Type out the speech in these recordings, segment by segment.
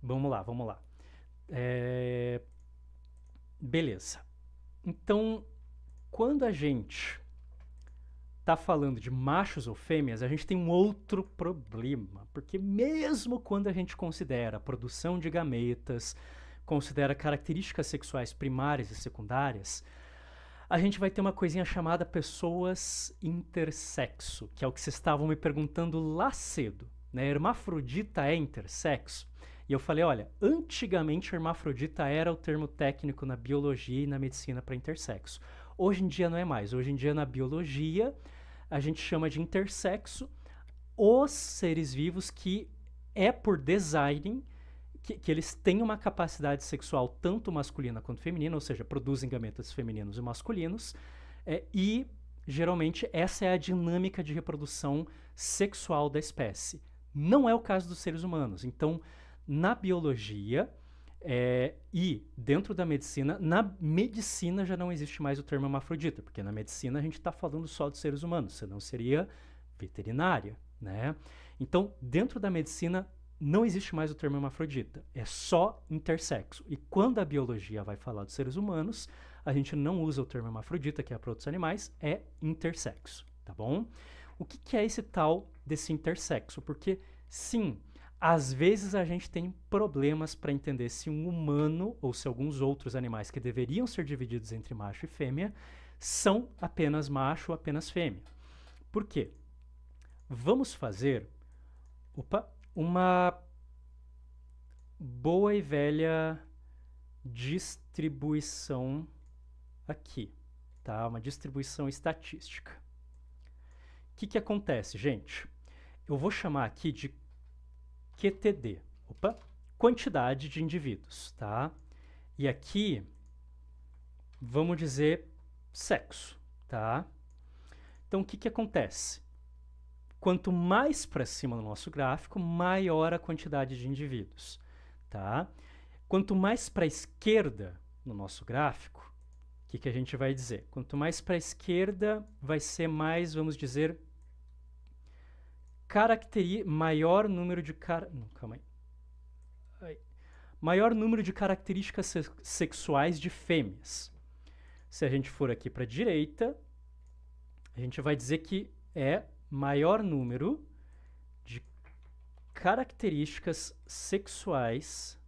Vamos lá, vamos lá. Beleza. Então, quando a gente está falando de machos ou fêmeas, a gente tem um outro problema, porque mesmo quando a gente considera a produção de gametas, considera características sexuais primárias e secundárias, a gente vai ter uma coisinha chamada pessoas intersexo, que é o que vocês estavam me perguntando lá cedo, né? Hermafrodita é intersexo? E eu falei, olha, antigamente hermafrodita era o termo técnico na biologia e na medicina para intersexo. Hoje em dia não é mais. Hoje em dia na biologia a gente chama de intersexo os seres vivos que é por design que eles têm uma capacidade sexual tanto masculina quanto feminina, ou seja, produzem gametas femininos e masculinos, e geralmente essa é a dinâmica de reprodução sexual da espécie. Não é o caso dos seres humanos. Então, na biologia e dentro da medicina, na medicina já não existe mais o termo hermafrodita, porque na medicina a gente está falando só dos seres humanos, senão seria veterinária, né? Então, dentro da medicina não existe mais o termo hermafrodita, é só intersexo. E quando a biologia vai falar dos seres humanos, a gente não usa o termo hermafrodita, que é para outros animais, é intersexo, tá bom? O que é esse tal desse intersexo? Porque, sim, às vezes a gente tem problemas para entender se um humano ou se alguns outros animais que deveriam ser divididos entre macho e fêmea são apenas macho ou apenas fêmea. Por quê? Vamos fazer uma boa e velha distribuição aqui, tá? Uma distribuição estatística. O que acontece, gente? Eu vou chamar aqui de QTD, quantidade de indivíduos, tá? E aqui vamos dizer sexo, tá? Então o que acontece? Quanto mais para cima no nosso gráfico, maior a quantidade de indivíduos, tá? Quanto mais para a esquerda no nosso gráfico, o que a gente vai dizer? Quanto mais para a esquerda, vai ser mais, vamos dizer, maior número de maior número de características sexuais de fêmeas. Se a gente for aqui para a direita, a gente vai dizer que é maior número de características sexuais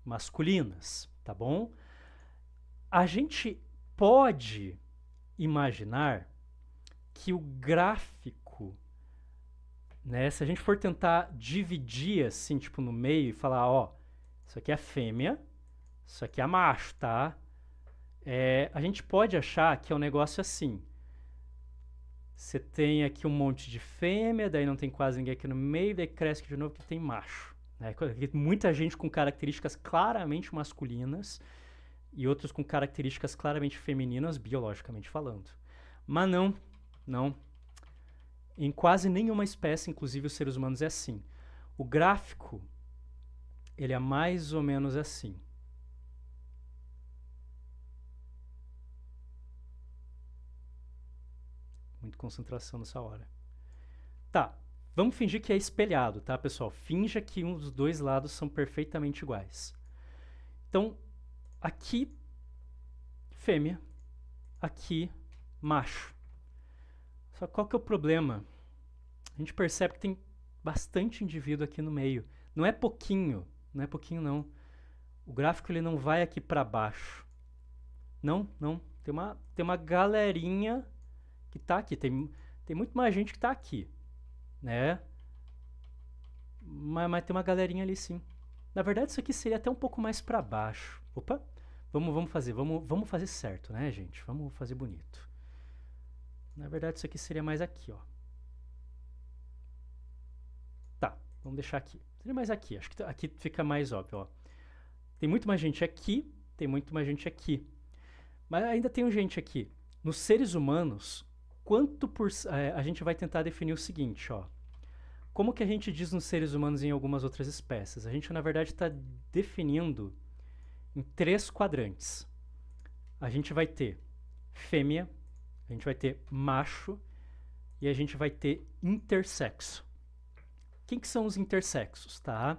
masculinas, tá bom? A gente pode imaginar que o gráfico, né, se a gente for tentar dividir assim, tipo, no meio e falar, ó, isso aqui é fêmea, isso aqui é macho, tá? A gente pode achar que é um negócio assim. Você tem aqui um monte de fêmea, daí não tem quase ninguém aqui no meio, daí cresce de novo que tem macho. Né? Muita gente com características claramente masculinas e outros com características claramente femininas, biologicamente falando. Mas não. Em quase nenhuma espécie, inclusive os seres humanos, é assim. O gráfico, ele é mais ou menos assim. Muita concentração nessa hora. Tá, vamos fingir que é espelhado, tá, pessoal? Finja que um dos dois lados são perfeitamente iguais. Então, aqui, fêmea. Aqui, macho. Só que qual que é o problema? A gente percebe que tem bastante indivíduo aqui no meio. Não é pouquinho, não. O gráfico ele não vai aqui para baixo. Não. Tem uma galerinha que tá aqui. Tem muito mais gente que tá aqui, né? Mas tem uma galerinha ali sim. Na verdade, isso aqui seria até um pouco mais para baixo. Opa, vamos fazer certo, né, gente? Vamos fazer bonito. Na verdade, isso aqui seria mais aqui, ó. Tá, vamos deixar aqui. Seria mais aqui, acho que aqui fica mais óbvio, ó. Tem muito mais gente aqui, tem muito mais gente aqui. Mas ainda tem gente aqui. Nos seres humanos, a gente vai tentar definir o seguinte, ó. Como que a gente diz nos seres humanos e em algumas outras espécies? A gente, na verdade, está definindo em 3 quadrantes. A gente vai ter fêmea, a gente vai ter macho e a gente vai ter intersexo. Quem que são os intersexos, tá?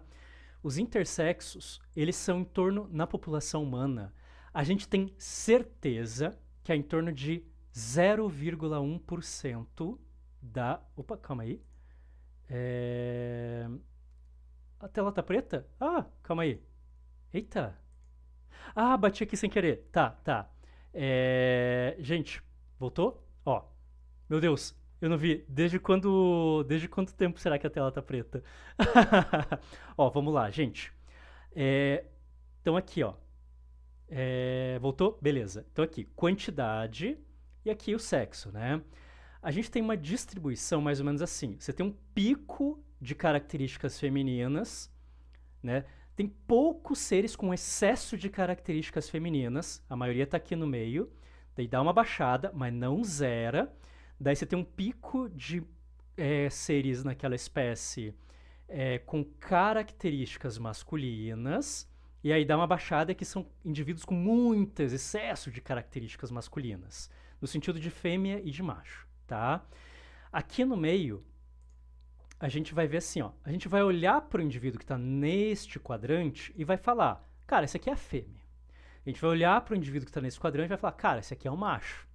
Os intersexos, eles são em torno, na população humana, a gente tem certeza que é em torno de 0,1% da... Opa, calma aí. A tela tá preta? Ah, calma aí. Eita. Ah, bati aqui sem querer. Tá. Gente, voltou? Ó, meu Deus, eu não vi. Desde quanto tempo será que a tela tá preta? Ó, vamos lá, gente. Então aqui, ó. Voltou? Beleza. Então aqui, quantidade e aqui o sexo, né? A gente tem uma distribuição mais ou menos assim. Você tem um pico de características femininas, né? Tem poucos seres com excesso de características femininas. A maioria tá aqui no meio. Daí dá uma baixada, mas não zera. Daí você tem um pico de seres naquela espécie com características masculinas. E aí dá uma baixada que são indivíduos com muito excesso de características masculinas. No sentido de fêmea e de macho, tá? Aqui no meio, a gente vai ver assim, ó. A gente vai olhar para o indivíduo que está neste quadrante e vai falar, cara, esse aqui é a fêmea. A gente vai olhar para o indivíduo que está nesse quadrante e vai falar, cara, esse aqui é o macho,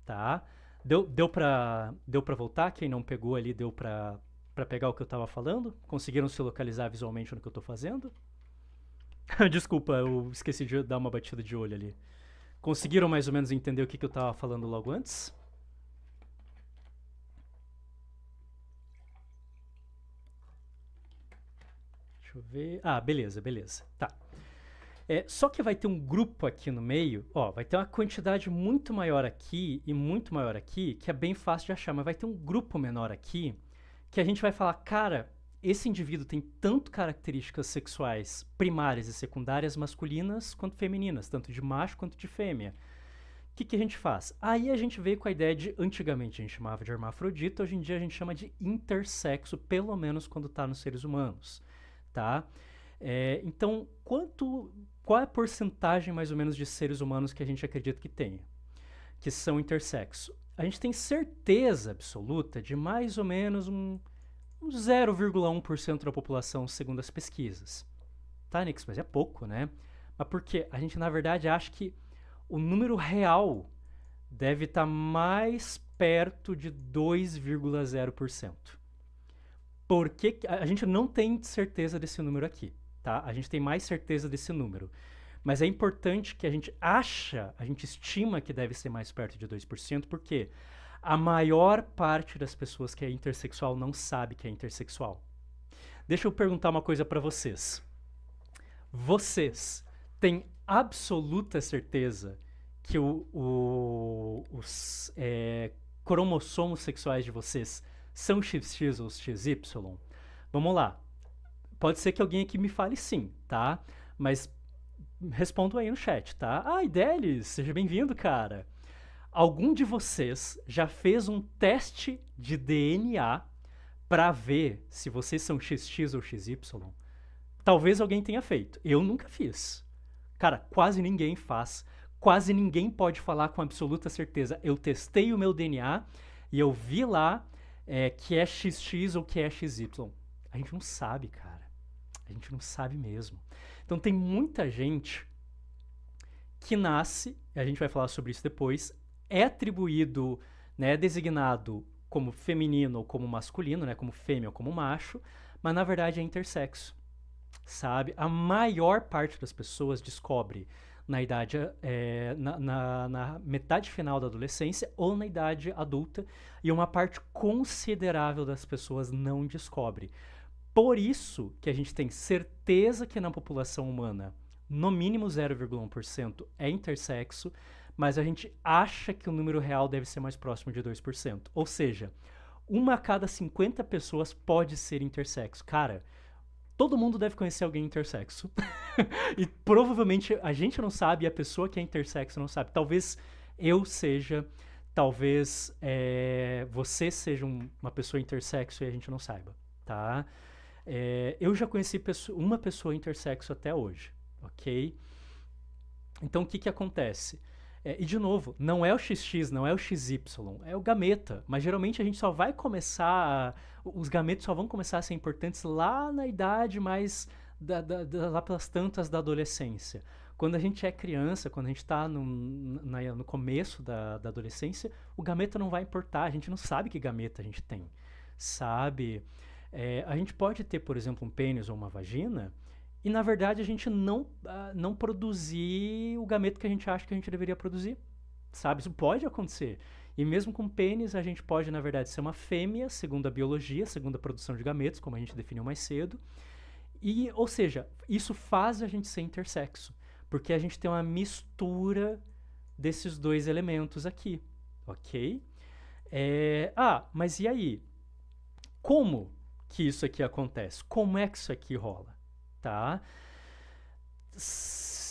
tá? Deu pra voltar? Quem não pegou ali, deu pra pegar o que eu estava falando? Conseguiram se localizar visualmente no que eu estou fazendo? Desculpa, eu esqueci de dar uma batida de olho ali. Conseguiram mais ou menos entender o que eu estava falando logo antes? Deixa eu ver. Ah, beleza. Tá. Só que vai ter um grupo aqui no meio, ó, vai ter uma quantidade muito maior aqui e muito maior aqui, que é bem fácil de achar, mas vai ter um grupo menor aqui, que a gente vai falar, cara, esse indivíduo tem tanto características sexuais primárias e secundárias masculinas quanto femininas, tanto de macho quanto de fêmea. O que a gente faz? Aí a gente veio com a ideia de, antigamente a gente chamava de hermafrodita, hoje em dia a gente chama de intersexo, pelo menos quando está nos seres humanos, tá? Então, qual é a porcentagem mais ou menos de seres humanos que a gente acredita que tenha, que são intersexo? A gente tem certeza absoluta de mais ou menos um 0,1% da população, segundo as pesquisas. Tá, Nix? Mas é pouco, né? Mas por quê? A gente, na verdade, acha que o número real deve estar mais perto de 2,0%. Porque a gente não tem certeza desse número aqui, tá? A gente tem mais certeza desse número. Mas é importante que a gente estima que deve ser mais perto de 2%, porque a maior parte das pessoas que é intersexual não sabe que é intersexual. Deixa eu perguntar uma coisa para vocês. Vocês têm absoluta certeza que os cromossomos sexuais de vocês são XX ou XY? Vamos lá. Pode ser que alguém aqui me fale sim, tá? Mas respondam aí no chat, tá? Ah, Idelis, seja bem-vindo, cara. Algum de vocês já fez um teste de DNA para ver se vocês são XX ou XY? Talvez alguém tenha feito. Eu nunca fiz. Cara, quase ninguém faz. Quase ninguém pode falar com absoluta certeza. Eu testei o meu DNA e eu vi lá que é XX ou que é XY. A gente não sabe, cara. A gente não sabe mesmo. Então tem muita gente que nasce, a gente vai falar sobre isso depois, é atribuído, né, designado como feminino ou como masculino, né, como fêmea ou como macho, mas na verdade é intersexo, sabe? A maior parte das pessoas descobre na idade, na metade final da adolescência ou na idade adulta, e uma parte considerável das pessoas não descobre. Por isso que a gente tem certeza que na população humana, no mínimo 0,1% é intersexo, mas a gente acha que o número real deve ser mais próximo de 2%. Ou seja, 1 a cada 50 pessoas pode ser intersexo. Cara, todo mundo deve conhecer alguém intersexo. E provavelmente a gente não sabe e a pessoa que é intersexo não sabe. Talvez eu seja, talvez você seja uma pessoa intersexo e a gente não saiba, tá? Eu já conheci uma pessoa intersexo até hoje, ok? Então o que acontece? E de novo, não é o XX, não é o XY, é o gameta. Mas geralmente a gente só vai começar, os gametas só vão começar a ser importantes lá na idade mais lá pelas tantas da adolescência. Quando a gente é criança, quando a gente está no começo da adolescência, o gameta não vai importar, a gente não sabe que gameta a gente tem, sabe? A gente pode ter, por exemplo, um pênis ou uma vagina e, na verdade, a gente não produzir o gameta que a gente acha que a gente deveria produzir, sabe? Isso pode acontecer. E mesmo com pênis, a gente pode, na verdade, ser uma fêmea, segundo a biologia, segundo a produção de gametos, como a gente definiu mais cedo. E, ou seja, isso faz a gente ser intersexo, porque a gente tem uma mistura desses dois elementos aqui, ok? Mas e aí? Como que isso aqui acontece? Como é que isso aqui rola? Tá?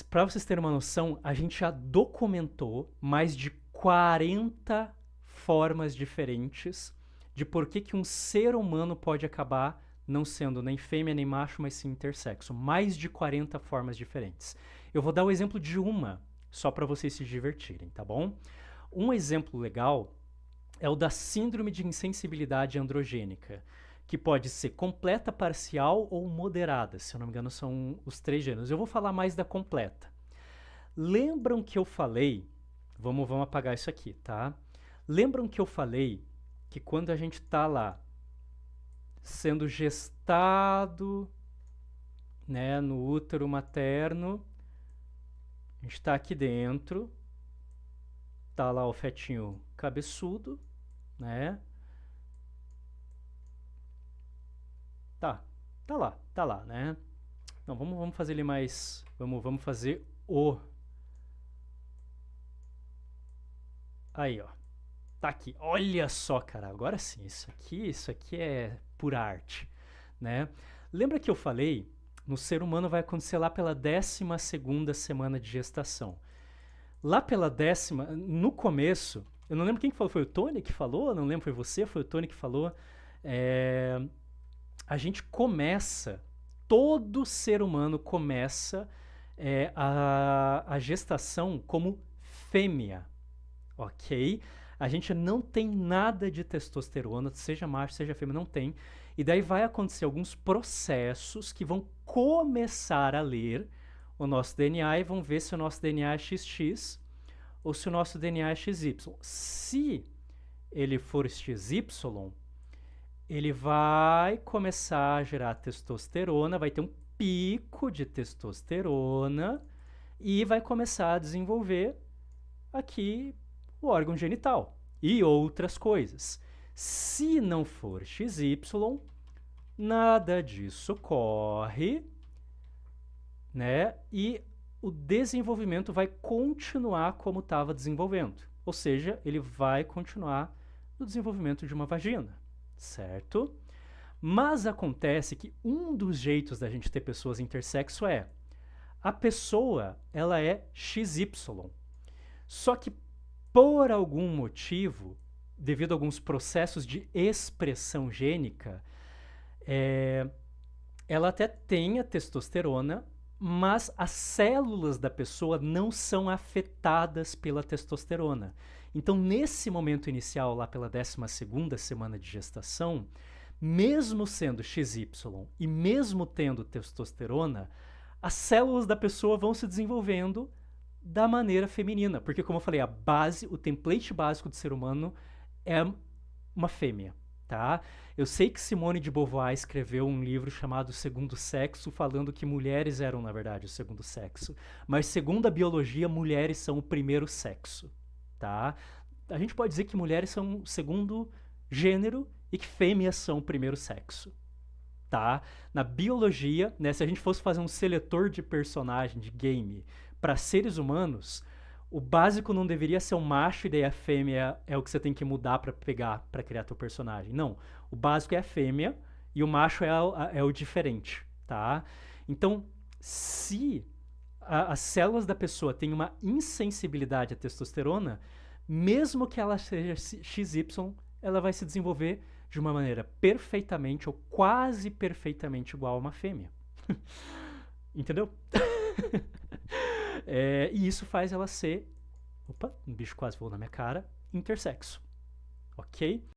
Para vocês terem uma noção, a gente já documentou mais de 40 formas diferentes de por que um ser humano pode acabar não sendo nem fêmea nem macho, mas sim intersexo. Mais de 40 formas diferentes. Eu vou dar o exemplo de uma, só para vocês se divertirem, tá bom? Um exemplo legal é o da síndrome de insensibilidade androgênica, que pode ser completa, parcial ou moderada. Se eu não me engano, são os 3 gêneros. Eu vou falar mais da completa. Lembram que eu falei... Vamos apagar isso aqui, tá? Lembram que eu falei que quando a gente tá lá sendo gestado, né, no útero materno, a gente tá aqui dentro, tá lá o fetinho cabeçudo, né? Tá lá, né? Não, vamos fazer ele mais... Vamos fazer o... Aí, ó. Tá aqui. Olha só, cara. Agora sim, isso aqui é pura arte, né? Lembra que eu falei, no ser humano vai acontecer lá pela 12ª semana de gestação. Lá pela 10ª, no começo, eu não lembro quem que falou, foi o Tony que falou? Não lembro, foi você, foi o Tony que falou. A gente começa, todo ser humano começa a gestação como fêmea, ok? A gente não tem nada de testosterona, seja macho, seja fêmea, não tem. E daí vai acontecer alguns processos que vão começar a ler o nosso DNA e vão ver se o nosso DNA é XX ou se o nosso DNA é XY. Se ele for XY, ele vai começar a gerar testosterona, vai ter um pico de testosterona e vai começar a desenvolver aqui o órgão genital e outras coisas. Se não for XY, nada disso ocorre, né? E o desenvolvimento vai continuar como estava desenvolvendo. Ou seja, ele vai continuar no desenvolvimento de uma vagina, certo? Mas acontece que um dos jeitos da gente ter pessoas intersexo é a pessoa, ela é XY. Só que por algum motivo, devido a alguns processos de expressão gênica, ela até tem a testosterona, mas as células da pessoa não são afetadas pela testosterona. Então, nesse momento inicial, lá pela 12ª semana de gestação, mesmo sendo XY e mesmo tendo testosterona, as células da pessoa vão se desenvolvendo da maneira feminina. Porque, como eu falei, a base, o template básico do ser humano é uma fêmea, tá? Eu sei que Simone de Beauvoir escreveu um livro chamado Segundo Sexo, falando que mulheres eram, na verdade, o segundo sexo. Mas, segundo a biologia, mulheres são o primeiro sexo, tá? A gente pode dizer que mulheres são o segundo gênero e que fêmeas são o primeiro sexo, tá? Na biologia, né, se a gente fosse fazer um seletor de personagem de game para seres humanos, o básico não deveria ser um macho e daí a fêmea é o que você tem que mudar para pegar, para criar teu personagem. Não, o básico é a fêmea e o macho é o diferente, tá? Então, se as células da pessoa têm uma insensibilidade à testosterona, mesmo que ela seja XY, ela vai se desenvolver de uma maneira perfeitamente ou quase perfeitamente igual a uma fêmea. Entendeu? E isso faz ela ser... Opa, um bicho quase voou na minha cara. Intersexo. Ok?